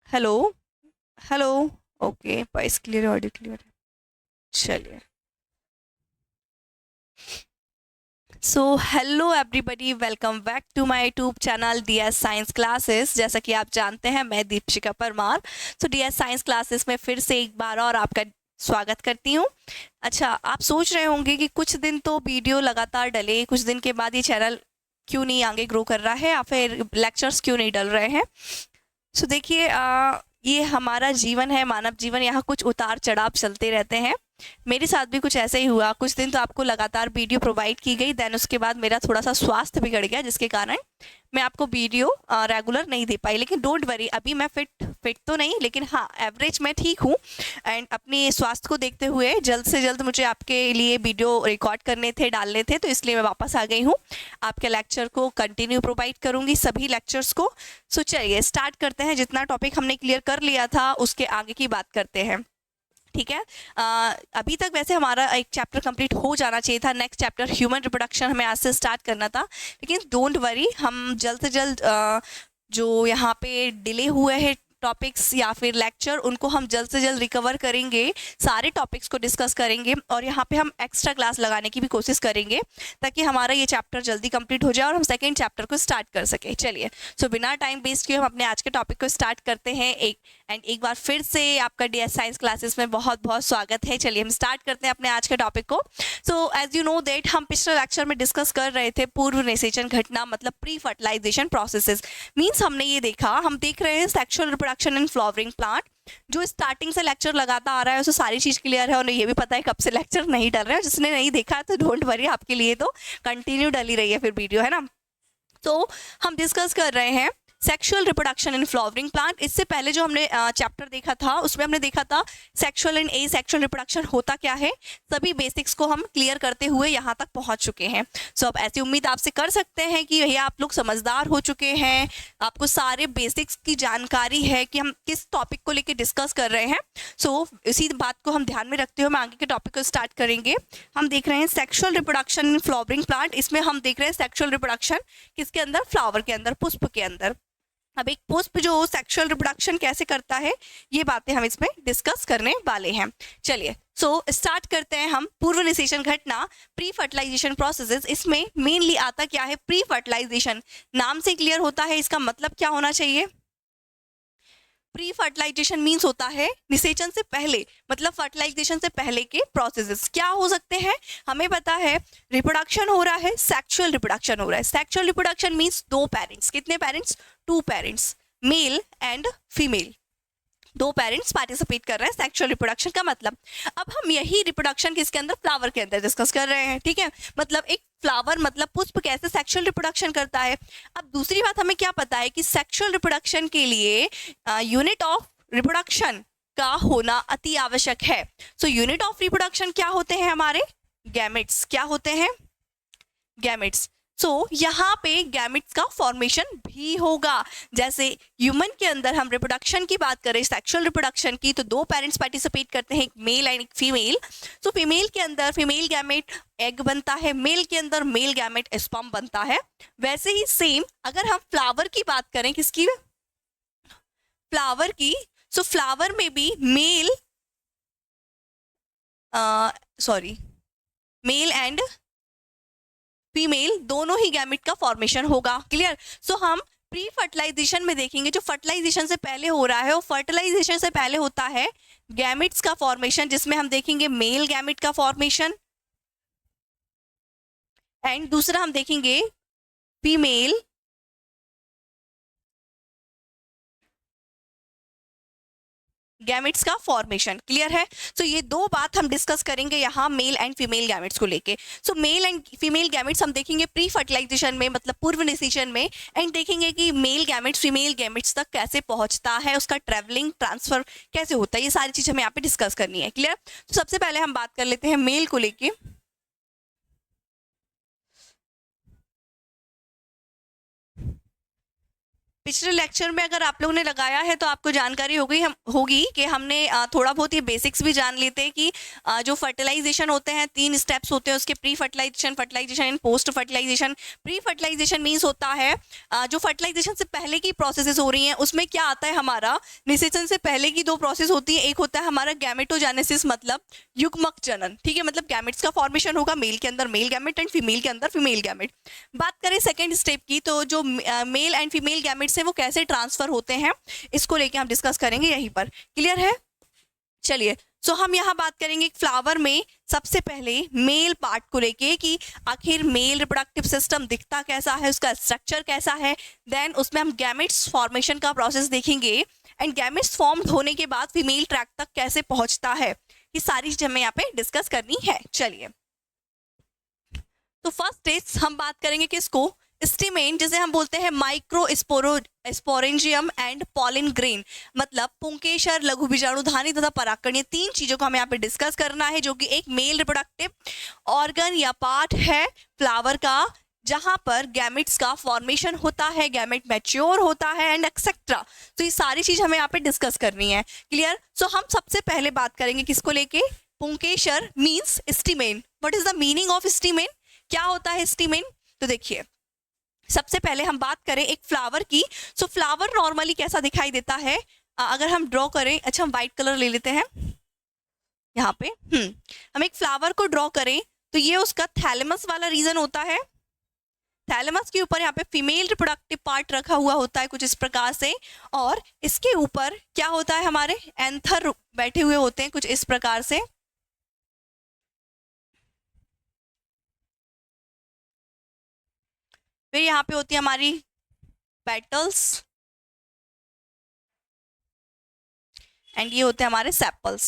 Hello. Hello. Okay, voice clear, audio clear है। चलिए। So hello everybody, welcome back to my YouTube channel DS science classes. जैसा कि आप जानते हैं, मैं Deepshikha Parmar. So DS science classes में फिर से एक बार और आपका स्वागत करती हूँ। अच्छा, आप सोच रहे होंगे कि कुछ दिन तो वीडियो लगातार डले, कुछ दिन के बाद ये चैनल क्यों नहीं आगे ग्रो कर रहा है या फिर लेक्चर्स क्यों नहीं डल रहे हैं। सो देखिए, ये हमारा जीवन है, मानव जीवन, यहाँ कुछ उतार चढ़ाव चलते रहते हैं। मेरे साथ भी कुछ ऐसे ही हुआ। कुछ दिन तो आपको लगातार वीडियो प्रोवाइड की गई, देन उसके बाद मेरा थोड़ा सा स्वास्थ्य बिगड़ गया, जिसके कारण मैं आपको वीडियो रेगुलर नहीं दे पाई। लेकिन डोंट वरी, अभी मैं फिट तो नहीं, लेकिन हाँ, एवरेज मैं ठीक हूँ। एंड अपने स्वास्थ्य को देखते हुए जल्द से जल्द मुझे आपके लिए वीडियो रिकॉर्ड करने थे, डालने थे, तो इसलिए मैं वापस आ गई हूँ। आपके लेक्चर को कंटिन्यू प्रोवाइड करूँगी, सभी लेक्चर्स को। सो चलिए स्टार्ट करते हैं। जितना टॉपिक हमने क्लियर कर लिया था उसके आगे की बात करते हैं, ठीक है। अभी तक वैसे हमारा एक चैप्टर कंप्लीट हो जाना चाहिए था। नेक्स्ट चैप्टर ह्यूमन रिप्रोडक्शन हमें आज से स्टार्ट करना था, लेकिन डोंट वरी, हम जल्द से जल्द जो यहाँ पे डिले हुए हैं टॉपिक्स या फिर लेक्चर, उनको हम जल्द से जल्द रिकवर करेंगे। सारे टॉपिक्स को डिस्कस करेंगे और यहाँ पे हम एक्स्ट्रा क्लास लगाने की भी कोशिश करेंगे, ताकि हमारा ये चैप्टर जल्दी कंप्लीट हो जाए और हम सेकेंड चैप्टर को स्टार्ट कर सके। चलिए, सो बिना टाइम वेस्ट किए हम अपने आज के टॉपिक को स्टार्ट करते हैं। एक बार फिर से आपका डीएस साइंस क्लासेस में बहुत बहुत स्वागत है। चलिए हम स्टार्ट करते हैं अपने आज के टॉपिक को। So as you know that, हम पिछले लेक्चर में डिस्कस कर रहे थे पूर्व निषेचन घटना, मतलब प्री फर्टिलाइजेशन प्रोसेसेस। मीन्स हमने ये देखा, हम देख रहे हैं sexual reproduction in flowering plant. जो स्टार्टिंग से लेक्चर लगाता आ रहा है उसे सारी चीज़ क्लियर है, और ये भी पता है कब से लेक्चर नहीं डल रहा है। जिसने नहीं देखा है तो डोंट वरी, आपके लिए तो कंटिन्यू डली रही है फिर वीडियो, है ना। तो हम डिस्कस कर रहे हैं sexual reproduction in flowering plant. इससे पहले जो हमने चैप्टर देखा था उसमें हमने देखा था sexual and A sexual reproduction होता क्या है। सभी बेसिक्स को हम क्लियर करते हुए यहाँ तक पहुँच चुके हैं। सो अब ऐसी उम्मीद आपसे कर सकते हैं कि भैया आप लोग समझदार हो चुके हैं, आपको सारे बेसिक्स की जानकारी है कि हम किस टॉपिक को लेकर डिस्कस कर रहे हैं। सो इसी बात को हम ध्यान में रखते हुए हम आगे के टॉपिक को स्टार्ट करेंगे। हम देख रहे हैं sexual reproduction in flowering plant. इसमें हम देख रहे हैं सेक्सुअल रिप्रोडक्शन किसके अंदर, फ्लावर के अंदर, पुष्प के अंदर। अब एक पुष्प जो सेक्सुअल रिप्रोडक्शन कैसे करता है, ये बातें हम इसमें डिस्कस करने वाले हैं। चलिए, सो स्टार्ट करते हैं हम। पूर्व निषेचन घटना, प्री फर्टिलाइजेशन प्रोसेसेस। इसमें मेनली आता क्या है, प्री फर्टिलाइजेशन। नाम से क्लियर होता है, इसका मतलब क्या होना चाहिए। प्री फर्टिलाइजेशन मीन्स होता है निषेचन से पहले, मतलब फर्टिलाइजेशन से पहले के प्रोसेसेस क्या हो सकते हैं। हमें पता है रिप्रोडक्शन हो रहा है, सेक्सुअल रिप्रोडक्शन हो रहा है। सेक्सुअल रिप्रोडक्शन मीन्स दो पेरेंट्स, कितने parents, two parents, male and female, दो पेरेंट्स पार्टिसिपेट कर रहे हैं सेक्सुअल रिप्रोडक्शन का मतलब। अब हम यही रिप्रोडक्शन किसके अंदर, फ्लावर के अंदर डिस्कस कर रहे हैं, ठीक है। मतलब एक फ्लावर, मतलब पुष्प कैसे सेक्सुअल रिप्रोडक्शन करता है। अब दूसरी बात हमें क्या पता है कि सेक्सुअल रिप्रोडक्शन के लिए यूनिट ऑफ रिप्रोडक्शन का होना अति आवश्यक है। सो यूनिट ऑफ रिप्रोडक्शन क्या होते हैं हमारे, गैमेट्स। क्या होते हैं, गैमेट्स। सो यहाँ पे गैमेट्स का फॉर्मेशन भी होगा। जैसे ह्यूमन के अंदर हम रिप्रोडक्शन की बात करें, सेक्सुअल रिप्रोडक्शन की, तो दो पेरेंट्स पार्टिसिपेट करते हैं, एक मेल एंड एक फीमेल। तो फीमेल के अंदर फीमेल गैमेट एग बनता है, मेल के अंदर मेल गैमेट स्पर्म बनता है। वैसे ही सेम अगर हम फ्लावर की बात करें, किसकी, फ्लावर की। सो फ्लावर में भी male, sorry, male and female दोनों ही गैमेट का फॉर्मेशन होगा। क्लियर। सो हम प्री फर्टिलाइजेशन में देखेंगे, जो फर्टिलाइजेशन से पहले हो रहा है वो फर्टिलाइजेशन से पहले होता है गैमेट्स का फॉर्मेशन, जिसमें हम देखेंगे मेल गैमेट का फॉर्मेशन, एंड दूसरा हम देखेंगे फीमेल गैमेट्स का फॉर्मेशन। क्लियर है। सो ये दो बात हम डिस्कस करेंगे यहाँ मेल एंड फीमेल गैमेट्स को लेके। सो मेल एंड फीमेल गैमेट्स हम देखेंगे प्री फर्टिलाइजेशन में, मतलब पूर्व निषेचन में, एंड देखेंगे कि मेल गैमेट्स फीमेल गैमेट्स तक कैसे पहुंचता है, उसका ट्रेवलिंग ट्रांसफर कैसे होता है। ये सारी चीज़ हमें यहाँ पे डिस्कस करनी है। क्लियर। तो सबसे पहले हम बात कर लेते हैं मेल को लेके। पिछले लेक्चर में अगर आप लोगों ने लगाया है तो आपको जानकारी होगी कि हमने थोड़ा बहुत ये बेसिक्स भी जान लेते हैं कि जो फर्टिलाइजेशन होते हैं 3 स्टेप्स होते हैं उसके, pre fertilization, fertilization and post fertilization. Pre fertilization means होता है जो फर्टिलाइजेशन से पहले की प्रोसेसेस हो रही हैं उसमें क्या आता है, हमारा निषेचन से पहले की 2 प्रोसेस होती है। एक होता है हमारा गैमेटोजेनेसिस मतलब युग्मक जनन, ठीक है, मतलब गैमेट्स का फॉर्मेशन होगा, मेल के अंदर मेल गैमेट एंड फीमेल के अंदर फीमेल गैमेट। बात करें सेकेंड स्टेप की तो जो मेल एंड फीमेल गैमेट्स हैं वो कैसे ट्रांसफर होते हैं इसको लेके हम डिस्कस करेंगे यहीं पर। क्लियर है? चलिए, सो हम यहाँ बात करेंगे एक फ्लावर में सबसे पहले मेल पार्ट को लेके कि आखिर मेल रिप्रोडक्टिव सिस्टम दिखता कैसा है, उसका स्ट्रक्चर कैसा है। देन उसमें हम गैमेट्स फॉर्मेशन का प्रोसेस देखेंगे एंड गैमेट्स फॉर्म होने के बाद फीमेल ट्रैक तक कैसे पहुंचता है, ये सारी चीजें हमें यहाँ पे डिस्कस करनी है। चलिए, तो फर्स्ट स्टेज हम बात करेंगे किसको, स्टिमेन, जिसे हम बोलते हैं micro sporangium and pollen grain, मतलब पुंकेसर, लघु बीजाणुधानी तथा परागकण। ये 3 चीजों को हमें यहाँ पे डिस्कस करना है जो कि एक मेल रिप्रोडक्टिव ऑर्गन या पार्ट है फ्लावर का, जहां पर गैमेट्स का फॉर्मेशन होता है, गैमेट मैच्योर होता है एंड एक्सेट्रा। तो ये सारी चीज हमें यहाँ पे डिस्कस करनी है। क्लियर? सो हम सबसे पहले बात करेंगे किसको लेके, पुंकेसर means stamen. What is the meaning of stamen, क्या होता है स्टिमेन? तो देखिए, सबसे पहले हम बात करें एक फ्लावर की। सो फ्लावर नॉर्मली कैसा दिखाई देता है, अगर हम ड्रॉ करें, अच्छा हम वाइट कलर ले लेते हैं यहाँ पे। हम एक फ्लावर को ड्रॉ करें तो ये उसका थैलेमस वाला रीजन होता है। थैलेमस के ऊपर यहाँ पे फीमेल रिप्रोडक्टिव पार्ट रखा हुआ होता है कुछ इस प्रकार से, और इसके ऊपर क्या होता है, हमारे एंथर बैठे हुए होते हैं कुछ इस प्रकार से। फिर यहाँ पे होती है हमारी पेटल्स एंड ये होते हैं हमारे सेपल्स।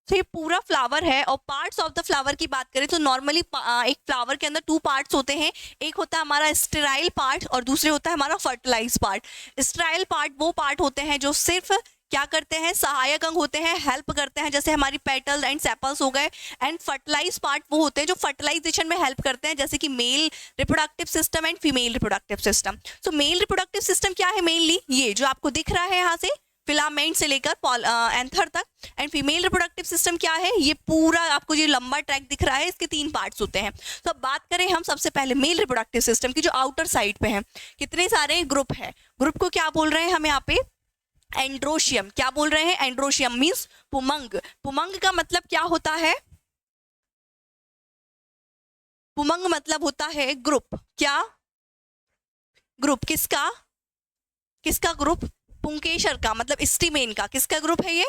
तो ये पूरा फ्लावर है। और पार्ट्स ऑफ द फ्लावर की बात करें तो नॉर्मली एक फ्लावर के अंदर 2 पार्ट्स होते हैं, एक होता है हमारा स्टेराइल पार्ट और दूसरे होता है हमारा फर्टिलाइज पार्ट। स्टेराइल पार्ट वो पार्ट होते हैं जो सिर्फ क्या करते हैं, सहायक अंग होते हैं, हेल्प करते हैं, जैसे हमारी पेटल्स एंड सेपल्स हो गए। एंड फर्टिलाइज पार्ट वो होते हैं जो फर्टिलाइजेशन में हेल्प करते हैं, जैसे कि mail reproductive system and female reproductive system. So male reproductive system क्या है, मेनली ये जो आपको दिख रहा है यहाँ से फिलामेंट से लेकर एंथर तक। एंड फीमेल रिप्रोडक्टिव सिस्टम क्या है, ये पूरा आपको ये लंबा ट्रैक दिख रहा है, इसके 3 पार्ट्स होते हैं। तो अब बात करें हम सबसे पहले मेल रिप्रोडक्टिव सिस्टम की, जो आउटर साइड पे है कितने सारे ग्रुप है। ग्रुप को क्या बोल रहे हैं हम यहाँ पे, एंड्रोशियम। क्या बोल रहे हैं, एंड्रोशियम मीन्स पुमंग। पुमंग का मतलब क्या होता है, पुमंग मतलब होता है ग्रुप। क्या ग्रुप, किसका, किसका ग्रुप, पुंकेसर का, मतलब स्टिमेन का। किसका ग्रुप है ये,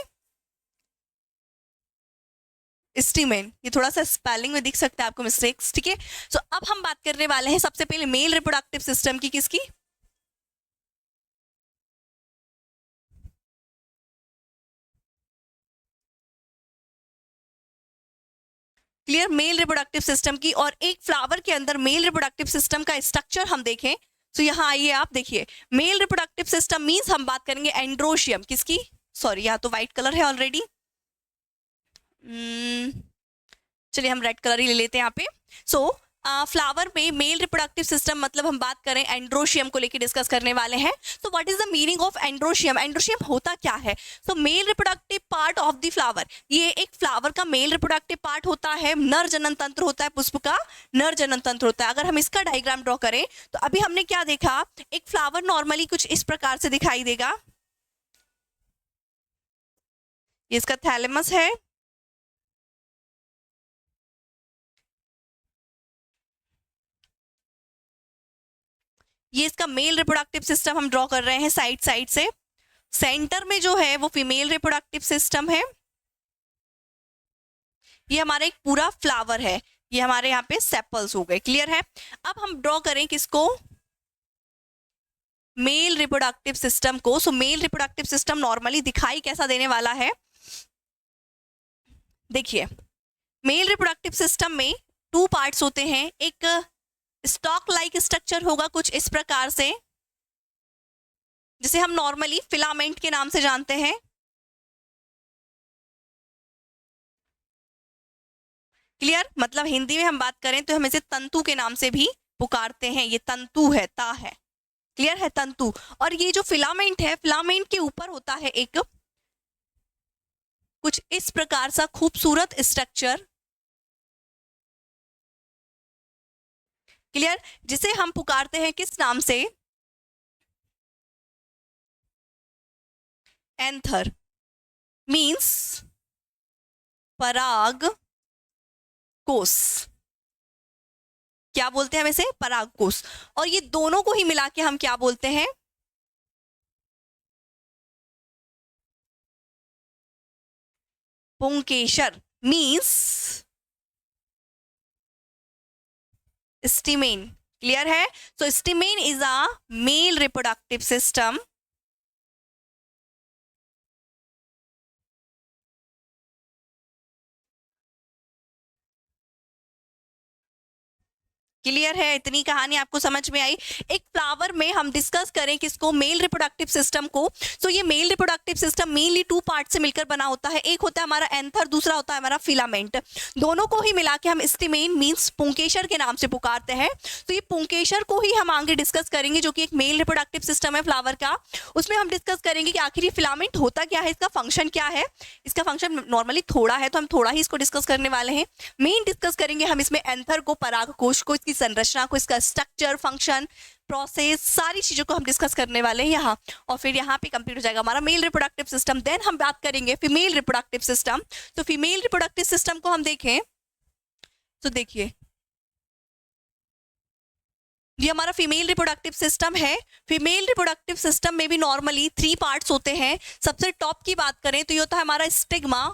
स्टिमेन। ये थोड़ा सा स्पेलिंग में दिख सकता है आपको मिस्टेक्स, ठीक है। सो अब हम बात करने वाले हैं सबसे पहले मेल रिप्रोडक्टिव सिस्टम की, किसकी, क्लियर, मेल रिप्रोडक्टिव सिस्टम की। और एक फ्लावर के अंदर मेल रिप्रोडक्टिव सिस्टम का स्ट्रक्चर हम देखें तो यहाँ आइए आप देखिए, मेल रिप्रोडक्टिव सिस्टम मींस हम बात करेंगे एंड्रोशियम, किसकी, सॉरी यहाँ तो व्हाइट कलर है ऑलरेडी, चलिए हम रेड कलर ही ले लेते हैं यहाँ पे। सो फ्लावर में मेल रिप्रोडक्टिव सिस्टम मतलब हम बात करें एंड्रोशियम को लेकर डिस्कस करने वाले हैं। तो what is the meaning of androecium, androecium होता क्या है। So male reproductive part of the flower, ये एक फ्लावर का मेल रिप्रोडक्टिव पार्ट होता है। नर जनन तंत्र होता है, पुष्प का नर जनन तंत्र होता है। अगर हम इसका डायग्राम ड्रॉ करें तो अभी हमने क्या देखा, एक फ्लावर नॉर्मली कुछ इस प्रकार से दिखाई देगा, ये इसका थैलेमस है, ये इसका मेल रिप्रोडक्टिव सिस्टम हम ड्रॉ कर रहे हैं साइड साइड से। सेंटर में जो है वो फीमेल रिप्रोडक्टिव सिस्टम है। ये हमारा एक पूरा फ्लावर है, ये हमारे यहाँ पे सेपल्स हो गए। क्लियर है? अब हम ड्रॉ करें किसको, मेल रिप्रोडक्टिव सिस्टम को। सो मेल रिप्रोडक्टिव सिस्टम नॉर्मली दिखाई कैसा देने वाला है, देखिए मेल रिप्रोडक्टिव सिस्टम में 2 पार्ट्स होते हैं। एक स्टॉक लाइक स्ट्रक्चर होगा कुछ इस प्रकार से, जिसे हम नॉर्मली फिलामेंट के नाम से जानते हैं। क्लियर, मतलब हिंदी में हम बात करें तो हम इसे तंतु के नाम से भी पुकारते हैं, ये तंतु है, ता है। क्लियर है, तंतु। और ये जो फिलामेंट है, फिलामेंट के ऊपर होता है एक कुछ इस प्रकार सा खूबसूरत स्ट्रक्चर, क्लियर, जिसे हम पुकारते हैं किस नाम से, एंथर, मीन्स पराग कोष। क्या बोलते हैं हम इसे, पराग कोष। और ये दोनों को ही मिला के हम क्या बोलते हैं, पुंकेसर, मीन्स स्टीमेन। क्लियर है। So stamen is a male reproductive system, clear है, इतनी कहानी आपको समझ में आई। एक फ्लावर में हम डिस्कस करें किसको, मेल रिप्रोडक्टिव सिस्टम को। सो ये mail reproductive system mainly 2 part से मिलकर बना होता है। एक होता है हमारा एंथर, दूसरा होता है हमारा फिलामेंट। दोनों को ही मिला के हम स्टीमेन मीन्स पुंकेसर के नाम से पुकारते हैं। तो ये पुंकेसर को ही हम आगे डिस्कस करेंगे, जो कि एक मेल रिप्रोडक्टिव सिस्टम है फ्लावर का। उसमें हम डिस्कस करेंगे कि आखिर ये फिलामेंट होता क्या है, इसका फंक्शन क्या है। इसका फंक्शन नॉर्मली थोड़ा है, तो हम थोड़ा ही इसको डिस्कस करने वाले हैं। मेन डिस्कस करेंगे हम इसमें एंथर को, परागकोश को, इसकी संरचना को, इसका स्ट्रक्चर, फंक्शन, प्रोसेस, सारी चीजों को हम डिस्कस करने वाले हैं यहाँ। और फिर यहाँ पे कंप्लीट हो जाएगा हमारा मेल रिप्रोडक्टिव सिस्टम। देन हम बात करेंगे फीमेल रिप्रोडक्टिव सिस्टम। तो फीमेल रिप्रोडक्टिव सिस्टम को हम देखें तो देखिए, ये हमारा फीमेल रिप्रोडक्टिव सिस्टम है। फीमेल रिप्रोडक्टिव सिस्टम में भी नॉर्मली 3 पार्ट्स होते हैं। सबसे टॉप की बात करें तो ये होता है हमारा स्टिग्मा,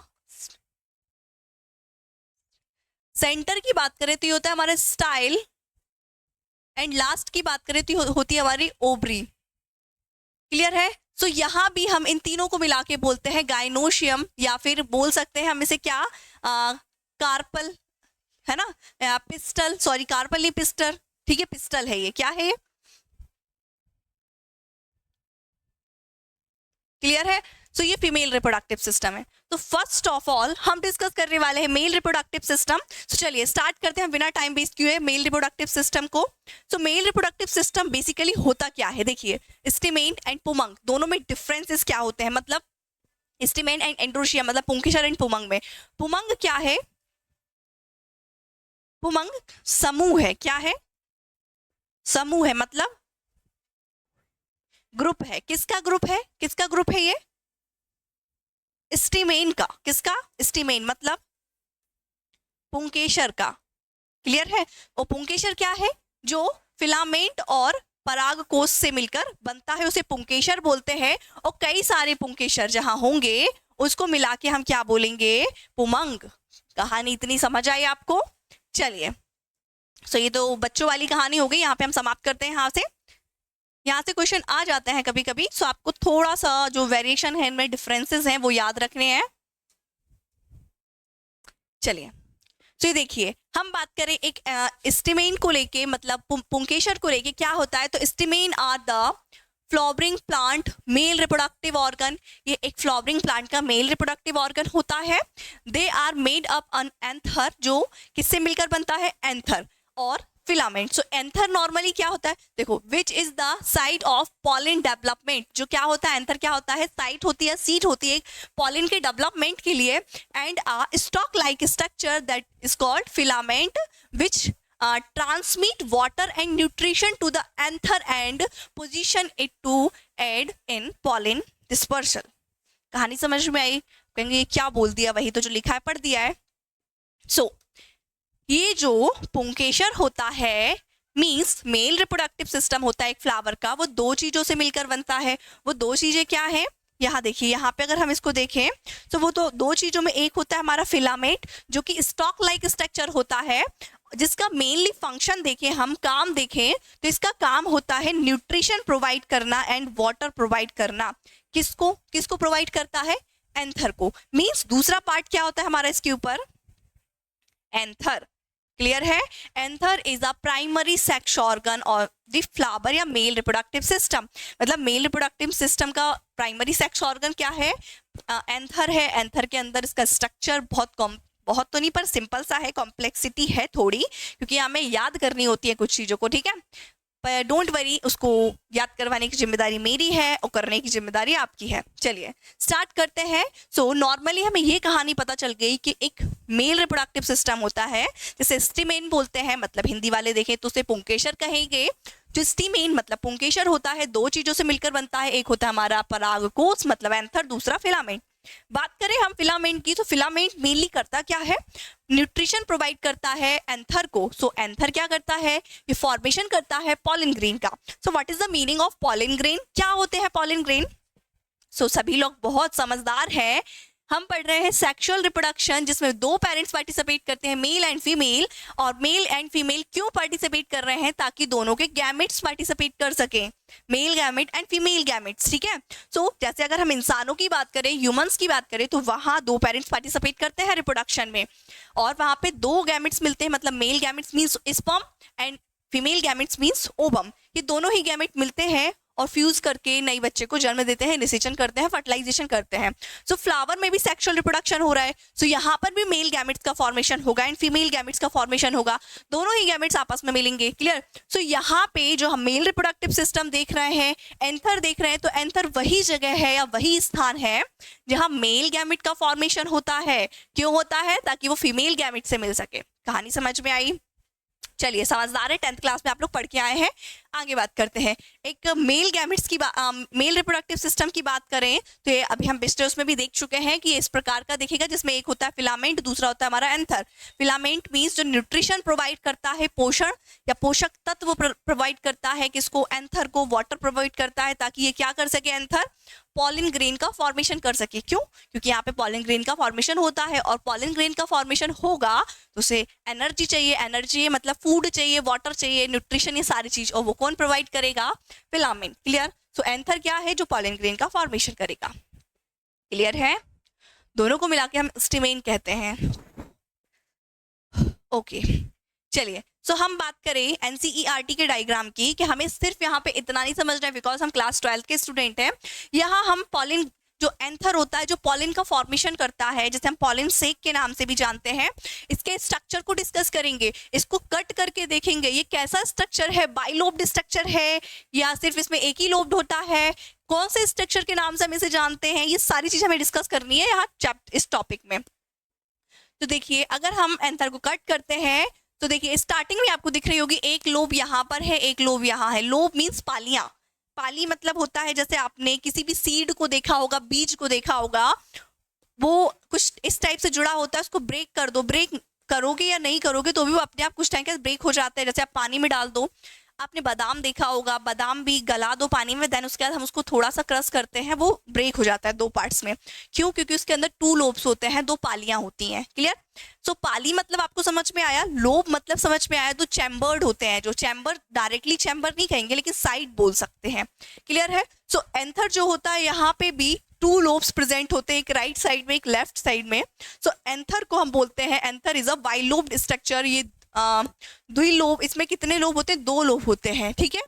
सेंटर की बात करें तो ये होता है हमारा स्टाइल, एंड लास्ट की बात करें तो होती है हमारी ओवरी। क्लियर है। सो यहां भी हम इन तीनों को मिला के बोलते हैं गाइनोशियम, या फिर बोल सकते हैं हम इसे क्या, कार्पल, है ना, पिस्टल, सॉरी कार्पल नहीं, पिस्टल, ठीक है, पिस्टल है ये। क्या है ये, क्लियर है। सो ये फीमेल रिप्रोडक्टिव सिस्टम है। तो फर्स्ट ऑफ ऑल हम डिस्कस करने वाले हैं मेल रिप्रोडक्टिव सिस्टम। सो चलिए स्टार्ट करते हैं बिना टाइम वेस्ट किए मेल रिप्रोडक्टिव सिस्टम को। सो मेल रिप्रोडक्टिव सिस्टम बेसिकली होता क्या है, देखिए, स्टीमेन एंड पुमंग दोनों में डिफरेंसेस क्या होते हैं, मतलब स्टीमेन एंड एंड्रोशिया, मतलब पुंकेसर एंड पुमंग में। पुमंग क्या है, पुमंग समूह है। क्या है, समूह है, मतलब ग्रुप है। किसका ग्रुप है, किसका ग्रुप है ये, स्टीमेन का। किसका, स्टीमेन मतलब पुंकेसर का। क्लियर है। और पुंकेसर क्या है, जो फिलामेंट और परागकोश से मिलकर बनता है, उसे पुंकेसर बोलते हैं। और कई सारे पुंकेसर जहां होंगे उसको मिला के हम क्या बोलेंगे, पुमंग। कहानी इतनी समझ आई आपको। चलिए, सो ये तो बच्चों वाली कहानी हो गई, यहाँ पे हम समाप्त करते हैं। यहाँ से क्वेश्चन आ जाते हैं कभी कभी, सो आपको थोड़ा सा जो वेरिएशन है इनमें, डिफरेंसेस हैं, वो याद रखने हैं। चलिए, तो ये देखिए, हम बात करें एक स्टीमेन को लेके, मतलब पुंकेसर को लेके, क्या होता है। तो stamen are the flowering plant male reproductive organ. ये एक फ्लावरिंग प्लांट का मेल रिप्रोडक्टिव ऑर्गन होता है। They are made up an anther, जो किससे मिलकर बनता है, एंथर और फिलामेंट। सो एंथर नॉर्मली क्या होता है, देखो, which is the site of pollen development. जो क्या होता है, एंथर क्या होता है, साइट होती है, सीट होती है पॉलिन के डेवलपमेंट के लिए। And a stock like structure that is called filament, which transmit water and nutrition to the anther and position it to aid in pollen dispersal। कहानी समझ में आई, कहेंगे ये क्या बोल दिया, वही तो जो लिखा है पढ़ दिया है। सो ये जो पुंकेसर होता है, मीन्स मेल रिप्रोडक्टिव सिस्टम होता है एक फ्लावर का, वो 2 चीजों से मिलकर बनता है। वो 2 चीजें क्या है, यहाँ देखिए, यहाँ पे अगर हम इसको देखें तो वो तो 2 चीजों में, एक होता है हमारा फिलामेंट, जो कि स्टॉक लाइक स्ट्रक्चर होता है, जिसका मेनली फंक्शन देखें, हम काम देखें तो इसका काम होता है न्यूट्रिशन प्रोवाइड करना एंड वाटर प्रोवाइड करना। किसको, किसको प्रोवाइड करता है, एंथर को। मीन्स दूसरा पार्ट क्या होता है हमारा इसके ऊपर, एंथर। क्लियर है। Anther is a primary sex organ और द फ्लावर या मेल रिप्रोडक्टिव सिस्टम। मतलब मेल रिप्रोडक्टिव सिस्टम का प्राइमरी सेक्स ऑर्गन क्या है, एंथर है। एंथर के अंदर इसका स्ट्रक्चर बहुत तो नहीं, पर सिंपल सा है, कॉम्प्लेक्सिटी है थोड़ी, क्योंकि हमें याद करनी होती है कुछ चीजों को, ठीक है। पर डोंट वरी, उसको याद करवाने की जिम्मेदारी मेरी है और करने की जिम्मेदारी आपकी है। चलिए स्टार्ट करते हैं। सो नॉर्मली हमें ये कहानी पता चल गई कि एक मेल रिप्रोडक्टिव सिस्टम होता है जिसे स्टीमेन बोलते हैं, मतलब हिंदी वाले देखें तो उसे पुंकेसर कहेंगे। जो स्टीमेन मतलब पुंकेसर होता है, दो चीजों से मिलकर बनता है, एक होता है हमारा परागकोश मतलब एंथर, दूसरा फिलामेंट। बात करें हम फिलामेंट की, तो फिलामेंट मेनली करता क्या है, न्यूट्रिशन प्रोवाइड करता है एंथर को। सो एंथर क्या करता है, ये फॉर्मेशन करता है पॉलन ग्रेन का। So what is the meaning of pollen grain, क्या होते हैं पॉलन ग्रेन। सो सभी लोग बहुत समझदार हैं, हम पढ़ रहे हैं सेक्सुअल रिप्रोडक्शन जिसमें दो पेरेंट्स पार्टिसिपेट करते हैं, मेल एंड फीमेल। और मेल एंड फीमेल क्यों पार्टिसिपेट कर रहे हैं, ताकि दोनों के गैमेट्स पार्टिसिपेट कर सकें, male gamete and female gametes, ठीक है। सो जैसे अगर हम इंसानों की बात करें, ह्यूमंस की बात करें, तो वहाँ दो पेरेंट्स पार्टिसिपेट करते हैं रिप्रोडक्शन में और वहाँ पे दो गैमेट्स मिलते हैं, मतलब male gametes means sperm and female gametes means ovum. ये दोनों ही गैमेट मिलते हैं और फ्यूज करके नई बच्चे को जन्म देते हैं, निषेचन करते हैं, फर्टिलाइजेशन करते हैं। सो फ्लावर में भी सेक्सुअल रिप्रोडक्शन हो रहा है। सो यहाँ पर भी मेल गैमेट्स का फॉर्मेशन होगा एंड फीमेल गैमेट्स का फॉर्मेशन होगा, दोनों ही गैमेट्स आपस में मिलेंगे, क्लियर। सो यहाँ पे जो हम मेल रिप्रोडक्टिव सिस्टम देख रहे हैं, एंथर देख रहे हैं, तो एंथर वही जगह है या वही स्थान है जहाँ मेल गैमेट का फॉर्मेशन होता है। क्यों होता है, ताकि वो फीमेल गैमेट से मिल सके। कहानी समझ में आई। चलिए समझदार है, 10th क्लास में आप लोग पढ़ के आए हैं। आगे बात करते हैं, एक मेल गैमेट्स की मेल रिप्रोडक्टिव सिस्टम की बात करें तो ये अभी हम पिछले उसमें भी देख चुके हैं कि इस प्रकार का दिखेगा, जिसमें एक होता है फिलामेंट, दूसरा होता है हमारा एंथर। फिलामेंट मीन्स जो न्यूट्रिशन प्रोवाइड करता है, पोषण या पोषक तत्व प्रोवाइड करता है, किसको, एंथर को, वाटर प्रोवाइड करता है ताकि ये क्या कर सके, एंथर पॉलन ग्रेन का फॉर्मेशन कर सके। क्यों, क्योंकि यहाँ पे पॉलन ग्रेन का फॉर्मेशन होता है और पॉलन ग्रेन का फॉर्मेशन होगा तो उसे एनर्जी चाहिए, एनर्जी मतलब फूड चाहिए, वाटर चाहिए, न्यूट्रिशन, ये सारी चीज, और वो कौन प्रोवाइड करेगा, फिलामेंट, क्लियर। सो एंथर क्या है, जो पॉलन ग्रेन का फॉर्मेशन करेगा, क्लियर है। दोनों को मिला के हम स्टीमेन कहते हैं। ओके चलिए, सो हम बात करें एनसीईआरटी के डायग्राम की, कि हमें सिर्फ यहाँ पे इतना नहीं समझना है बिकॉज हम क्लास 12 के स्टूडेंट हैं। यहाँ हम पॉलिन, जो एंथर होता है, जो पॉलिन का फॉर्मेशन करता है, जिसे हम पॉलिन सेक के नाम से भी जानते हैं, इसके स्ट्रक्चर को डिस्कस करेंगे, इसको कट करके देखेंगे ये कैसा स्ट्रक्चर है, बाइलोब्ड स्ट्रक्चर है या सिर्फ इसमें एक ही लोब्ड होता है, कौन से स्ट्रक्चर के नाम से हम इसे जानते हैं, ये सारी चीज हमें डिस्कस करनी है यहाँ इस टॉपिक में। तो देखिए, अगर हम एंथर को कट करते हैं तो देखिए स्टार्टिंग में आपको दिख रही होगी एक लोब यहाँ पर है, एक लोब यहाँ है। लोब मीन्स पालियां, पाली मतलब होता है, जैसे आपने किसी भी सीड को देखा होगा, बीज को देखा होगा, वो कुछ इस टाइप से जुड़ा होता है, उसको ब्रेक कर दो, ब्रेक करोगे या नहीं करोगे तो भी वो अपने आप कुछ टाइम के ब्रेक हो जाता है। जैसे आप पानी में डाल दो, आपने बादाम देखा होगा, बादाम भी गला दो पानी में, देन उसके बाद हम उसको थोड़ा सा क्रश करते हैं, वो ब्रेक हो जाता है दो पार्ट्स में। क्यों, क्योंकि उसके अंदर 2 लोब्स होते हैं, 2 पालियां होती हैं, क्लियर। सो पाली मतलब आपको समझ में आया, लोब मतलब समझ में आया, तो चैम्बर्ड होते हैं, जो चैम्बर डायरेक्टली चैम्बर नहीं कहेंगे लेकिन साइड बोल सकते हैं, क्लियर है। सो एंथर जो होता है, यहाँ पे भी 2 लोब्स प्रेजेंट होते हैं, एक राइट साइड में, एक लेफ्ट साइड में। सो एंथर को हम बोलते हैं, anther is a bilobed structure. ये द्वि लोब, इसमें कितने लोब होते हैं, 2 लोब होते हैं, ठीक है।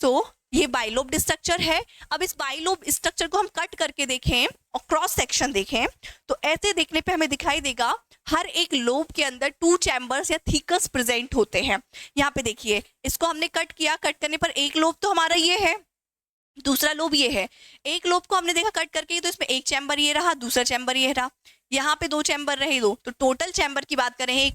सो ये बाइलोब्ड स्ट्रक्चर है। अब इस बाइलोब स्ट्रक्चर को हम कट करके देखें और क्रॉस सेक्शन देखें तो ऐसे देखने पे हमें दिखाई देगा हर एक लोब के अंदर 2 चैम्बर्स या थीकस प्रेजेंट होते हैं। यहाँ पे देखिए, इसको हमने कट किया, कट करने पर एक लोब तो हमारा ये है, दूसरा लोब ये है। एक लोब को हमने देखा कट करके, तो इसमें एक चैम्बर ये रहा, दूसरा चैम्बर ये रहा, यहाँ पे 2 चैम्बर रहे, 2, तो टोटल चैम्बर की बात करें एक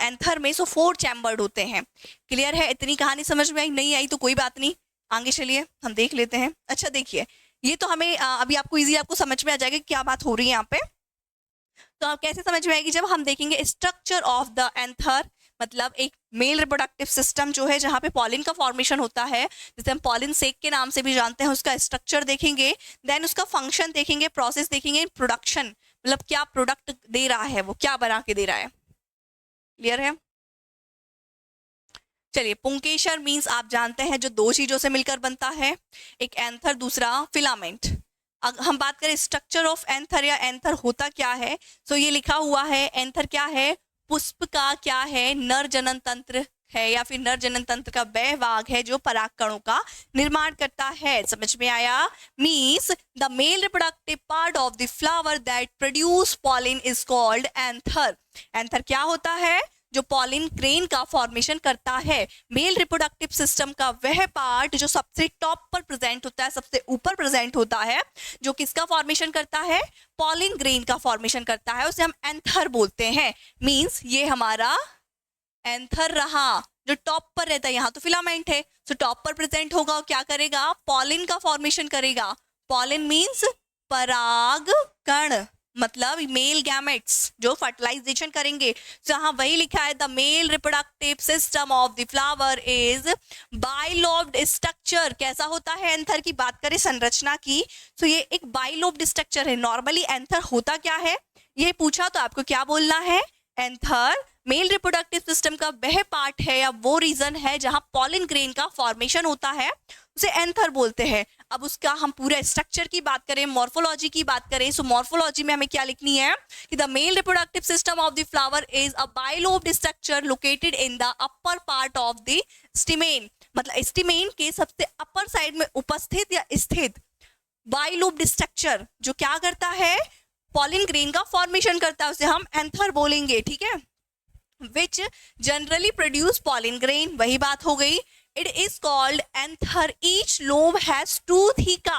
एंथर में, सो 4 चैम्बर्ड होते हैं, क्लियर है। इतनी कहानी समझ में आई, नहीं आई तो कोई बात नहीं, आगे चलिए हम देख लेते हैं। अच्छा देखिए, ये तो हमें अभी आपको इजी, आपको समझ में आ जाएगा क्या बात हो रही है यहाँ पे। तो आप कैसे समझ में आएगी, जब हम देखेंगे स्ट्रक्चर ऑफ द एंथर, मतलब एक मेल रिप्रोडक्टिव सिस्टम जो है जहाँ पे पॉलिन का फॉर्मेशन होता है, जिसे हम पॉलिन सेक के नाम से भी जानते हैं, उसका स्ट्रक्चर देखेंगे, देन उसका फंक्शन देखेंगे, प्रोसेस देखेंगे, प्रोडक्शन मतलब क्या प्रोडक्ट दे रहा है, वो क्या बना के दे रहा है, क्लियर है। चलिए, पुंकेसर मीन्स आप जानते हैं जो 2 चीजों से मिलकर बनता है, एक एंथर, दूसरा फिलामेंट। अब हम बात करें स्ट्रक्चर ऑफ एंथर या एंथर होता क्या है, तो ये लिखा हुआ है, एंथर क्या है, पुष्प का क्या है, नर जनन तंत्र है या फिर नर जनन तंत्र का वह भाग है जो परागकणों का निर्माण करता है। समझ में आया, means the male reproductive part of the flower that produce pollen is called anther. Anther क्या होता है, जो पॉलिन ग्रेन का फॉर्मेशन करता है। मेल रिप्रोडक्टिव सिस्टम का वह पार्ट जो सबसे टॉप पर प्रेजेंट होता है, सबसे ऊपर प्रेजेंट होता है, जो किसका फॉर्मेशन करता है, पॉलिन ग्रेन का फॉर्मेशन करता है, उसे हम एंथर बोलते हैं। मींस ये हमारा एंथर रहा, जो टॉप पर रहता है, यहाँ तो फिलामेंट है, तो टॉप पर प्रेजेंट होगा और क्या करेगा, पॉलिन का फॉर्मेशन करेगा। पॉलिन मींस पराग कण, मतलब मेल गैमेट्स जो फर्टिलाइजेशन करेंगे। तो यहाँ वही लिखा है, the male reproductive system of the flower is bilobed structure. कैसा होता है एंथर की बात करें संरचना की, तो ये एक बाइलोब्ड स्ट्रक्चर है। नॉर्मली एंथर होता क्या है, ये पूछा तो आपको क्या बोलना है, एंथर मेल रिप्रोडक्टिव सिस्टम का वह पार्ट है या वो रीजन है जहां पॉलिन ग्रेन का फॉर्मेशन होता है, उसे एंथर बोलते हैं। अब उसका हम पूरा स्ट्रक्चर की बात करें, मॉर्फोलॉजी की बात करें, सो मॉर्फोलॉजी में हमें क्या लिखनी है कि the male reproductive system of the flower is a bilobed structure located in the upper part of the stamen. मतलब स्टिमेन के सबसे अपर साइड में उपस्थित या स्थित बाइलोब्ड स्ट्रक्चर जो क्या करता है, पॉलिन ग्रेन का फॉर्मेशन करता है, उसे हम एंथर बोलेंगे। ठीक है, which generally produce pollen grain, वही बात हो गई। It is called anther, each lobe has 2 theca.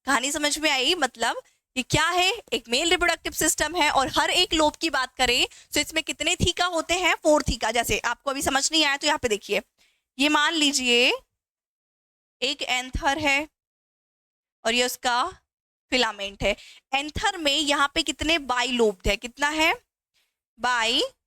कहानी समझ में आई, मतलब ये क्या है, एक मेल रिप्रोडक्टिव सिस्टम है और हर एक लोब की बात करें तो इसमें कितने थीका होते हैं, 4 थीका। जैसे आपको अभी समझ नहीं आया तो यहाँ पे देखिए, ये मान लीजिए एक एंथर है और ये उसका फिलामेंट है। एंथर में यहाँ पे कितने बाइलोब्ड है, कितना है, बाइलोब्ड,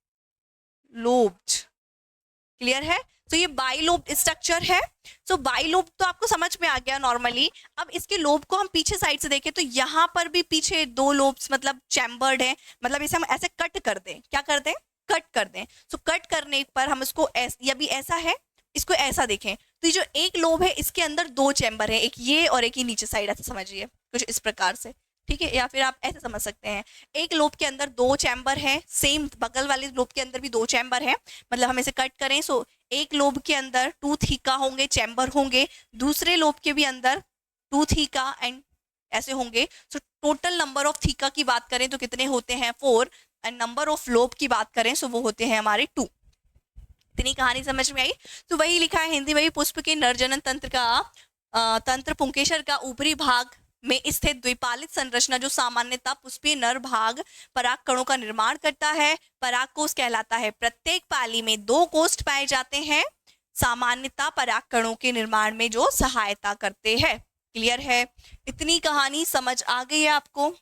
क्लियर है। तो ये बाइलोब्ड स्ट्रक्चर है। सो बाइलोब तो आपको समझ में आ गया नॉर्मली। अब इसके लोब को हम पीछे साइड से देखें तो यहाँ पर भी पीछे 2 लोब्स मतलब चैम्बर्ड है, मतलब इसे हम ऐसे कट कर दें, क्या कर दें, कट कर दें। सो कट करने पर हम इसको या भी ऐसा है, इसको ऐसा देखें तो ये जो एक लोब है इसके अंदर 2 चैम्बर है, एक ये और एक ही नीचे साइड, ऐसे समझिए कुछ इस प्रकार से। ठीक है, या फिर आप ऐसे समझ सकते हैं, एक लोब के अंदर 2 चैम्बर है, सेम बगल वाले लोब के अंदर भी 2 चैम्बर है। मतलब हम इसे कट करें सो एक लोब के अंदर 2 थीका होंगे, चैम्बर होंगे, दूसरे लोब के भी अंदर 2 थीका एंड ऐसे होंगे। So total number of theca की बात करें तो कितने होते हैं, 4, एंड नंबर ऑफ लोब की बात करें सो वो होते हैं हमारे 2। इतनी कहानी समझ में आई। तो वही लिखा है हिंदी वही, पुष्प के नरजनन तंत्र का तंत्र पुंकेसर का ऊपरी भाग में स्थित द्विपालित संरचना जो सामान्यतः पुष्पीय नर भाग पराग कणों का निर्माण करता है, पराग कोष कहलाता है। प्रत्येक पाली में 2 कोष्ठ पाए जाते हैं, सामान्यतः पराग कणों के निर्माण में जो सहायता करते हैं। क्लियर है, इतनी कहानी समझ आ गई है आपको।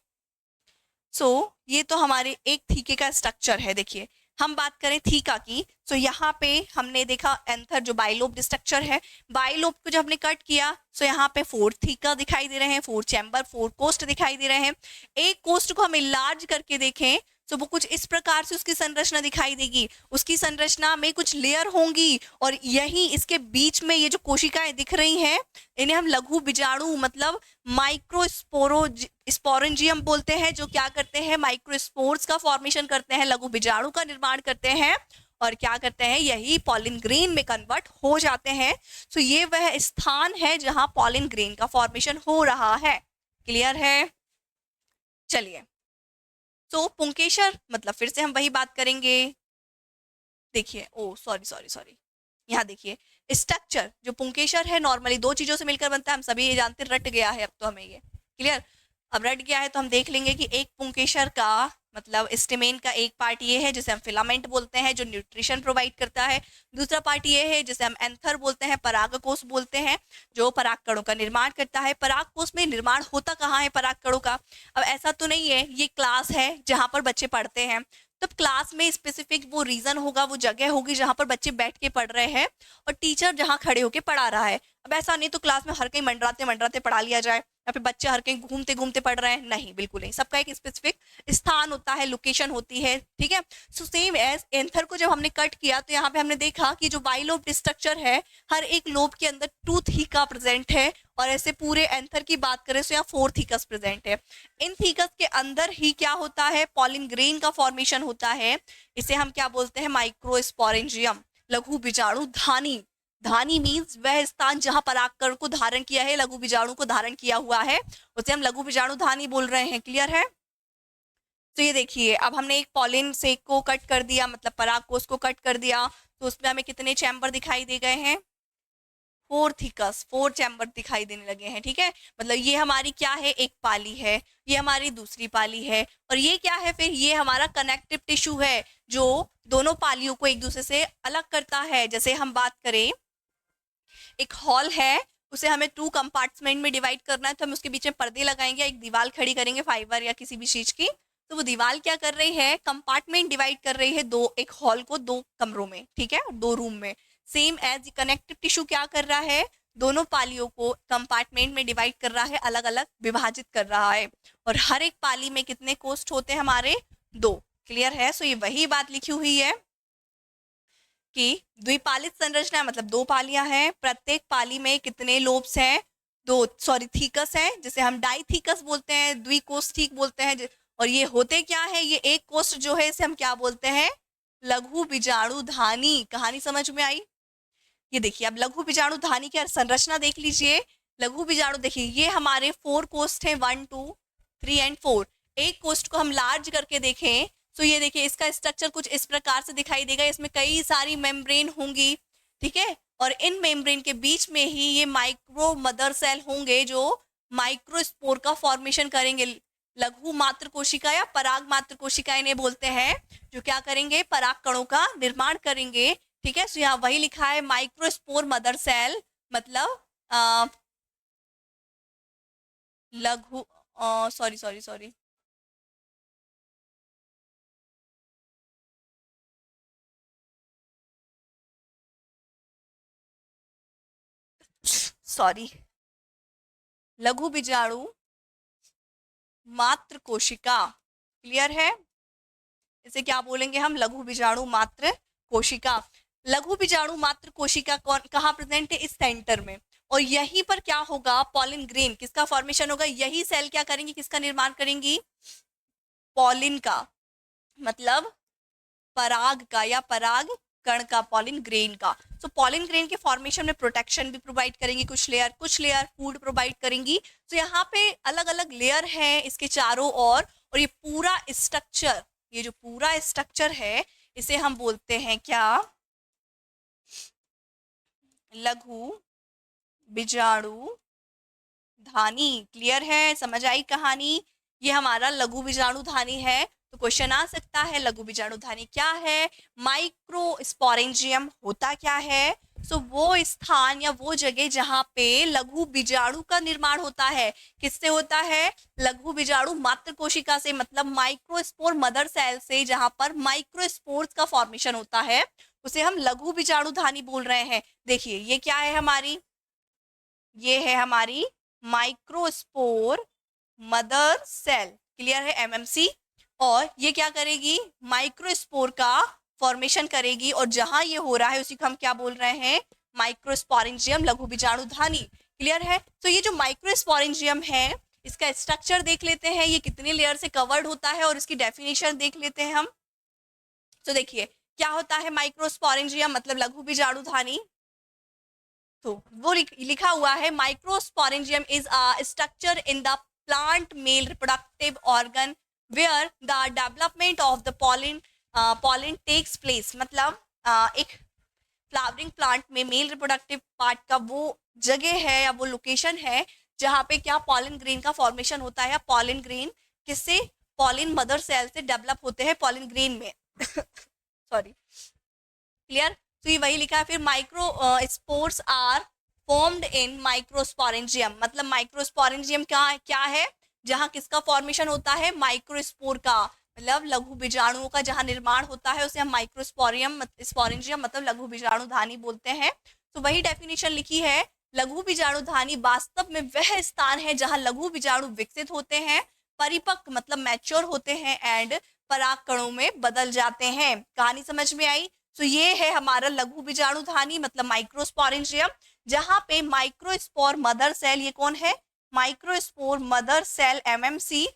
सो ये तो हमारे एक थीके का स्ट्रक्चर है। देखिए हम बात करें थीका की, तो यहाँ पे हमने देखा एंथर जो बाइलोब्ड स्ट्रक्चर है, बाइलोब को जब हमने कट किया तो यहाँ पे 4 थीका दिखाई दे रहे हैं, 4 चैम्बर, 4 कोस्ट दिखाई दे रहे हैं। एक कोस्ट को हम इलार्ज करके देखें तो वो कुछ इस प्रकार से उसकी संरचना दिखाई देगी। उसकी संरचना में कुछ लेयर होंगी और यही इसके बीच में ये जो कोशिकाएं दिख रही हैं इन्हें हम लघु बीजाणु मतलब स्पोरेंजियम बोलते हैं, जो क्या करते हैं, माइक्रोस्पोर्स का फॉर्मेशन करते हैं, लघु बीजाणु का निर्माण करते हैं और क्या करते हैं, यही पॉलिन ग्रेन में कन्वर्ट हो जाते हैं। तो ये वह स्थान है जहां पॉलिन ग्रेन का फॉर्मेशन हो रहा है। क्लियर है, चलिए। तो पुंकेसर मतलब फिर से हम वही बात करेंगे। देखिए, ओ सॉरी, यहाँ देखिए स्ट्रक्चर जो पुंकेसर है नॉर्मली 2 चीजों से मिलकर बनता है, हम सभी ये जानते हैं, रट गया है अब तो हमें ये क्लियर। अब रट गया है तो हम देख लेंगे कि एक पुंकेसर का मतलब स्टेमेन का एक पार्ट ये है जिसे हम फिलामेंट बोलते हैं जो न्यूट्रिशन प्रोवाइड करता है, दूसरा पार्ट ये है जिसे हम एंथर बोलते हैं, परागकोश बोलते हैं जो पराग कणों का निर्माण करता है। परागकोश में निर्माण होता कहाँ है पराग कणों का, अब ऐसा तो नहीं है ये क्लास है जहाँ पर बच्चे पढ़ते हैं, तब क्लास में स्पेसिफिक वो रीजन होगा, वो जगह होगी जहाँ पर बच्चे बैठ के पढ़ रहे हैं और टीचर जहाँ खड़े होके पढ़ा रहा है। अब ऐसा नहीं तो क्लास में हर कहीं मंडराते पढ़ा लिया जाए या फिर बच्चे हर कहीं घूमते घूमते पढ़ रहे हैं, नहीं, बिल्कुल नहीं। सबका एक स्पेसिफिक स्थान होता है, लोकेशन होती है। ठीक है, सो सेम एज एंथर को जब हमने कट किया तो यहाँ पे हमने देखा कि जो बाइलोब स्ट्रक्चर है हर एक लोब के अंदर 2 थीका प्रेजेंट है और ऐसे पूरे एंथर की बात करें तो यहाँ 4 थीकस प्रेजेंट है। इन थीकस के अंदर ही क्या होता है, पॉलिन ग्रेन का फॉर्मेशन होता है। इसे हम क्या बोलते हैं, माइक्रोस्पोरेंजियम, लघु बीजाणु धानी। धानी मीन्स वह स्थान जहां परागकण को धारण किया है, लघु बीजाणु को धारण किया हुआ है, उसे हम लघु बीजाणु धानी बोल रहे हैं। क्लियर है, तो ये देखिए, अब हमने एक पॉलिन से को कट कर दिया, मतलब परागकोश को कट कर दिया, तो उसमें हमें कितने चैम्बर दिखाई दे गए हैं? 4 थिकस, 4 चैम्बर दिखाई देने लगे हैं। ठीक है, मतलब ये हमारी क्या है? एक पाली है, ये हमारी दूसरी पाली है, और ये क्या है फिर? ये हमारा कनेक्टिव टिश्यू है जो दोनों पालियों को एक दूसरे से अलग करता है। जैसे हम बात करें, एक हॉल है, उसे हमें 2 कंपार्टमेंट में डिवाइड करना है, तो हम उसके बीच में पर्दे लगाएंगे, एक दीवार खड़ी करेंगे फाइबर या किसी भी चीज की। तो वो दीवार क्या कर रही है? कंपार्टमेंट डिवाइड कर रही है, एक हॉल को 2 कमरों में, ठीक है, 2 रूम में। सेम एज कनेक्टिव टिश्यू क्या कर रहा है? दोनों पालियों को कंपार्टमेंट में डिवाइड कर रहा है, अलग अलग विभाजित कर रहा है। और हर एक पाली में कितने कोष्ठ होते हैं हमारे? 2। क्लियर है? सो ये वही बात लिखी हुई है कि द्विपालित संरचना मतलब 2 पालियां हैं, प्रत्येक पाली में कितने लोब्स हैं? 2, सॉरी थीकस है, जिसे हम डाइथीकस बोलते हैं, द्विकोष्ठीक बोलते हैं। और ये होते क्या है? ये एक कोष्ठ जो है इसे हम क्या बोलते हैं? लघु बीजाणुधानी। कहानी समझ में आई? ये देखिए, अब लघु बीजाणुधानी की संरचना देख लीजिए। लघु बीजाणु देखिए, ये हमारे 4 कोष्ठ हैं, 1 2 3 एंड 4। एक कोष्ठ को हम लार्ज करके देखें तो ये देखिए, इसका स्ट्रक्चर कुछ इस प्रकार से दिखाई देगा। इसमें कई सारी मेम्ब्रेन होंगी, ठीक है, और इन मेम्ब्रेन के बीच में ही ये माइक्रो मदर सेल होंगे जो माइक्रोस्पोर का फॉर्मेशन करेंगे। लघु मात्र कोशिका या पराग मात्र कोशिका इन्हें बोलते हैं, जो क्या करेंगे? पराग कणों का निर्माण करेंगे। ठीक है, तो यहाँ वही लिखा है माइक्रोस्पोर मदर सेल, मतलब लघु सॉरी सॉरी सॉरी सॉरी लघु बीजाणु मात्र कोशिका। क्लियर है? इसे क्या बोलेंगे हम? लघु बीजाणु मात्र कोशिका। लघु बीजाणु मात्र कोशिका कौन कहाँ प्रेजेंट है? इस सेंटर में। और यहीं पर क्या होगा? पॉलिन ग्रेन किसका फॉर्मेशन होगा? यही सेल क्या करेंगी? किसका निर्माण करेंगी? पॉलिन का, मतलब पराग का या पराग कण का, पॉलिन ग्रेन का। तो पॉलिन ग्रेन के फॉर्मेशन में प्रोटेक्शन भी प्रोवाइड करेंगी, कुछ लेयर फूड प्रोवाइड करेंगी। तो यहाँ पे अलग अलग लेयर हैं इसके चारों ओर, और ये पूरा स्ट्रक्चर, ये जो पूरा स्ट्रक्चर है इसे हम बोलते हैं क्या? लघु बीजाणु धानी। क्लियर है? समझ आई कहानी? ये हमारा लघु बीजाणु धानी है। तो क्वेश्चन आ सकता है लघु बीजाणु धानी क्या है? माइक्रोस्पोरेंजियम होता क्या है? सो वो स्थान या वो जगह जहाँ पे लघु बीजाणु का निर्माण होता है। किससे होता है? लघु बीजाणु मात्र कोशिका से, मतलब माइक्रोस्पोर मदर सेल से, जहाँ पर माइक्रोस्पोर्स का फॉर्मेशन होता है उसे हम लघु बीजाणु धानी बोल रहे हैं। देखिए, ये क्या है हमारी? ये है हमारी माइक्रोस्पोर मदर सेल। क्लियर है? एमएमसी। और ये क्या करेगी? माइक्रोस्पोर का फॉर्मेशन करेगी, और जहां ये हो रहा है उसी को हम क्या बोल रहे हैं? माइक्रोस्पोरेंजियम, लघु बीजाणु धानी। क्लियर है? तो ये जो माइक्रोस्पोरेंजियम है इसका स्ट्रक्चर देख लेते हैं, ये कितने लेयर से कवर्ड होता है, और इसकी डेफिनेशन देख लेते हैं हम। तो देखिए, क्या होता है माइक्रोस्पोरेंजियम मतलब लघु बीजाणु धानी? तो वो लिखा हुआ है microsporangium is a structure in the plant male reproductive organ where the development of the pollen takes place. मतलब एक फ्लावरिंग प्लांट में मेल रिप्रोडक्टिव पार्ट का वो जगह है या वो लोकेशन है जहाँ पे क्या? पॉलिन ग्रेन का फॉर्मेशन होता है। पॉलिन ग्रेन किससे? पॉलिन मदर सेल से डेवलप होते हैं पॉलिन ग्रेन में। सॉरी। क्लियर? तो ये वही लिखा है फिर, micro spores are formed in microsporangium. मतलब माइक्रोस्पोरेंजियम क्या है? जहाँ किसका फॉर्मेशन होता है? माइक्रोस्पोर का, मतलब लघु बीजाणुओं का जहाँ निर्माण होता है उसे हम माइक्रोस्पोरियम स्पोरेंजियम मतलब लघु बीजाणु धानी बोलते हैं। तो वही डेफिनेशन लिखी है, लघु बीजाणु धानी वास्तव में वह स्थान है जहाँ लघु बीजाणु विकसित होते हैं, परिपक्व मतलब मैच्योर होते हैं, एंड पराग कणों में बदल जाते हैं। कहानी समझ में आई? तो ये है हमारा लघु बीजाणु धानी मतलब माइक्रोस्पोरेंजियम, जहां पे माइक्रोस्पोर मदर सेल, ये कौन है? माइक्रोस्पोर मदर सेल एमएमसी,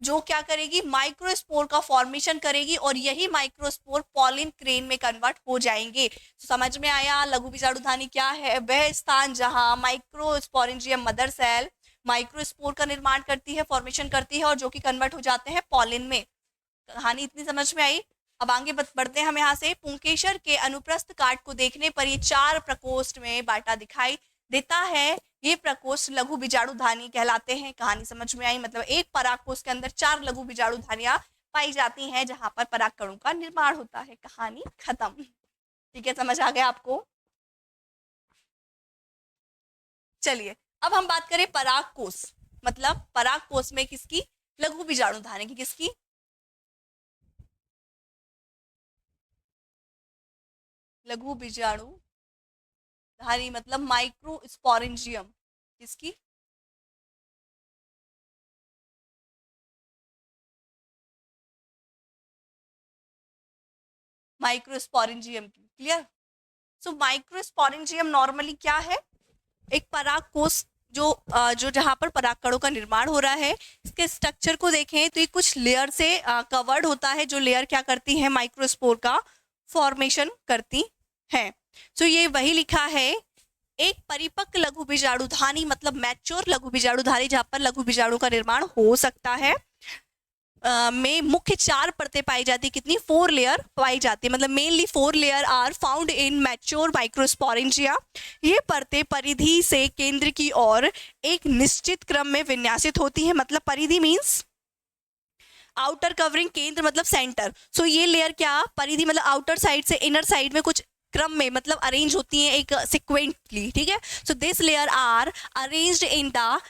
जो क्या करेगी? माइक्रोस्पोर का फॉर्मेशन करेगी, और यही माइक्रोस्पोर पॉलिन ग्रेन में कन्वर्ट हो जाएंगे। तो समझ में आया लघु बीजाणु धानी क्या है? वह स्थान जहां माइक्रोस्पोरेंजियम मदर सेल माइक्रोस्पोर का निर्माण करती है, फॉर्मेशन करती है, और जो कि कन्वर्ट हो जाते हैं पॉलिन में। कहानी इतनी समझ में आई। अब आगे बढ़ते हैं हम यहाँ से। पुंकेसर के अनुप्रस्थ काट को देखने पर ये 4 प्रकोष्ठ में बांटा दिखाई देता है। ये प्रकोष्ठ लघु बीजाणुधानी कहलाते हैं। कहानी समझ में आई, मतलब एक परागकोश के अंदर 4 लघु बीजाणुधानियां पाई जाती हैं जहां पर परागकणों का निर्माण होता है। कहानी खत्म। ठीक है, समझ आ गया आपको? चलिए अब हम बात करें परागकोश, मतलब परागकोश में किसकी? लघु बीजाणुधानी की। किसकी? लघु बीजाणुधानी मतलब माइक्रोस्पोरेंजियम। किसकी? माइक्रोस्पोरेंजियम की। क्लियर? सो माइक्रोस्पोरेंजियम नॉर्मली क्या है? एक परागकोश जो जहां पर परागकणों का निर्माण हो रहा है। इसके स्ट्रक्चर को देखें तो ये कुछ लेयर से कवर्ड होता है, जो लेयर क्या करती है? माइक्रोस्पोर का फॉर्मेशन करती है। सो ये वही लिखा है, एक परिपक्व लघु बीजाणुधानी मतलब मैच्योर लघु बीजाणुधानी जहां पर लघु बीजाणु का निर्माण हो सकता है में मुख्य 4 परतें पाई जाती है। कितनी? 4 लेयर पाई जाती है। मतलब mainly 4 layer are found in mature microsporangia. ये परतें परिधि से केंद्र की ओर एक निश्चित क्रम में विन्यासित होती है। मतलब परिधि मीन्स आउटर कवरिंग, केंद्र मतलब सेंटर। सो ये लेयर क्या? परिधि मतलब आउटर साइड से इनर साइड में कुछ क्रम में मतलब अरेंज होती हैं एक सिक्वेंटली। ठीक है, so this layer are arranged in the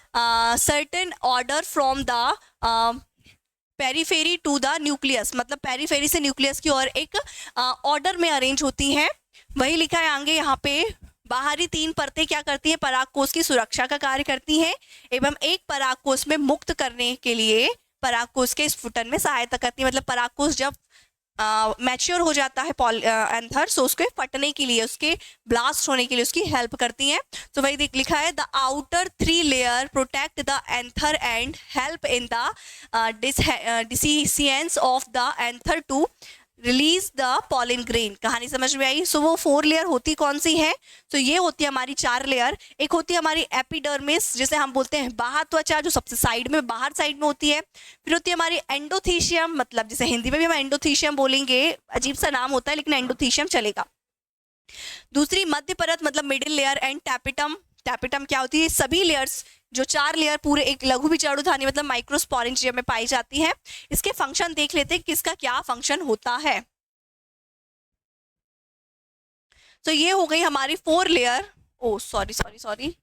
certain order from the periphery to the nucleus. मतलब पेरीफेरी से न्यूक्लियस की ओर एक ऑर्डर में अरेंज होती हैं। वही लिखा है आगे यहाँ पे, बाहरी 3 परतें क्या करती हैं? परागकोश की सुरक्षा का कार्य करती हैं एवं एक परागकोश में मुक्त करने के लिए परागकोश के स्फुटन में सहायता करती है। मतलब परागकोश जब मैच्योर हो जाता है एंथर, सो उसके फटने के लिए, उसके ब्लास्ट होने के लिए उसकी हेल्प करती हैं। तो वही लिखा है, the outer 3 layer protect the anther and help in the dehiscence of the anther to release the pollen grain. कहानी समझ में आई? सो वो 4 लेयर होती कौन सी है? तो ये होती है हमारी 4 लेयर। एक होती है हमारी एपिडर्मिस, जिसे हम बोलते हैं बाह्य त्वचा, जो सबसे साइड में, बाहर साइड में होती है। फिर होती है हमारी एंडोथीशियम, मतलब जिसे हिंदी में भी हम एंडोथीशियम बोलेंगे, अजीब सा नाम होता है लेकिन एंडोथीशियम चलेगा। दूसरी मध्य परत मतलब middle layer and tapetum. Tapetum क्या होती है? सभी लेयर्स, जो 4 लेयर पूरे एक लघु बीजाणुधानी मतलब माइक्रोस्पोरेंजियम में पाई जाती है। इसके फंक्शन देख लेते हैं, किसका क्या फंक्शन होता है। तो ये हो गई हमारी 4 लेयर। ओ सॉरी,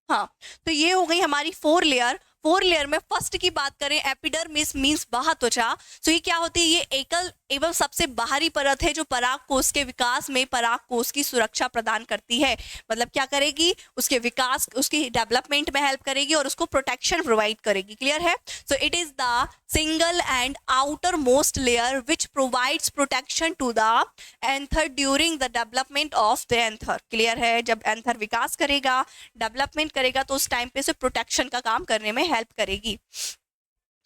हाँ, तो ये हो गई हमारी 4 लेयर। 4 लेयर में फर्स्ट की बात करें, एपिडर्मिस मींस बाह्य त्वचा। तो ये क्या होती है? ये एकल एवं सबसे बाहरी परत है जो परागकोश के विकास में परागकोश की सुरक्षा प्रदान करती है। मतलब क्या करेगी? उसके विकास, उसकी डेवलपमेंट में हेल्प करेगी और उसको प्रोटेक्शन प्रोवाइड करेगी। क्लियर है? So it is the single and outermost layer which provides protection to the anther during the development of the anther. Clear है? जब एंथर विकास करेगा, डेवलपमेंट करेगा, तो उस टाइम पे से प्रोटेक्शन का काम करने में हेल्प करेगी।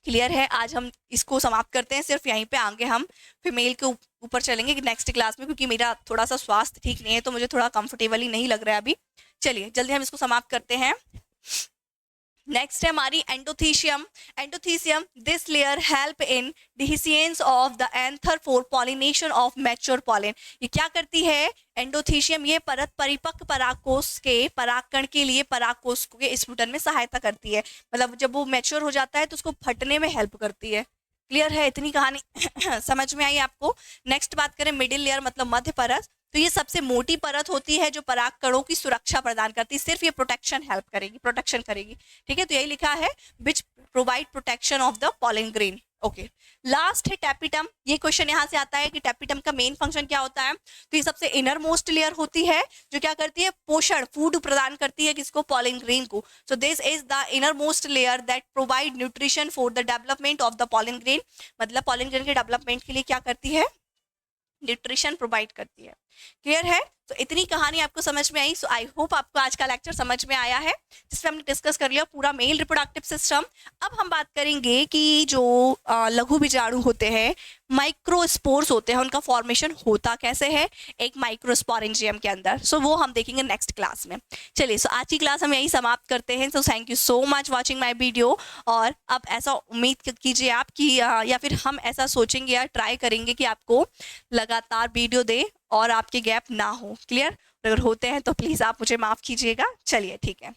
क्लियर है? आज हम इसको समाप्त करते हैं सिर्फ यहीं पे। आगे हम फीमेल के ऊपर चलेंगे नेक्स्ट क्लास में, क्योंकि मेरा थोड़ा सा स्वास्थ्य ठीक नहीं है, तो मुझे थोड़ा कंफर्टेबल ही नहीं लग रहा है अभी। चलिए जल्दी हम इसको समाप्त करते हैं। नेक्स्ट है हमारी endothecium. Endothecium, this layer help in dehiscence of the anther for pollination of mature pollen. ये क्या करती है? एंडोथीशियम ये परत परिपक्व परागकोश के परागकण के लिए परागकोश के स्फुटन में सहायता करती है। मतलब जब वो मैच्योर हो जाता है तो उसको फटने में हेल्प करती है। क्लियर है? इतनी कहानी समझ में आई आपको? नेक्स्ट बात करें मिडिल लेयर मतलब मध्य परत। तो ये सबसे मोटी परत होती है जो परागकणों की सुरक्षा प्रदान करती है। सिर्फ ये प्रोटेक्शन हेल्प करेगी, प्रोटेक्शन करेगी। ठीक है, तो यही लिखा है, which provide protection of the pollen grain. Okay, last है टैपिटम। ये क्वेश्चन यहाँ से आता है कि टैपिटम का मेन फंक्शन क्या होता है। तो ये सबसे इनर मोस्ट लेयर होती है जो क्या करती है? पोषण, फूड प्रदान करती है किसको? पॉलिन ग्रेन को। So this is the innermost layer that provide nutrition for the development of the pollen grain. मतलब पॉलिन ग्रेन के डेवलपमेंट के लिए क्या करती है? न्यूट्रिशन प्रोवाइड करती है। क्लियर है? तो इतनी कहानी आपको समझ में आई। सो आई होप आपको आज का लेक्चर समझ में आया है, जिसमें हमने डिस्कस कर लिया पूरा मेल रिप्रोडक्टिव सिस्टम। अब हम बात करेंगे कि जो लघु बीजाणु होते हैं, माइक्रोस्पोर्स होते हैं, उनका फॉर्मेशन होता कैसे है एक माइक्रोस्पोरेंजियम के अंदर। सो वो हम देखेंगे नेक्स्ट क्लास में। चलिए, सो आज की क्लास हम यही समाप्त करते हैं। So thank you so much watching my video. और अब ऐसा उम्मीद कीजिए आप कि या फिर हम ऐसा सोचेंगे या ट्राई करेंगे कि आपको लगातार वीडियो दे और आपके गैप ना हो। क्लियर? अगर होते हैं तो प्लीज़ आप मुझे माफ़ कीजिएगा। चलिए, ठीक है।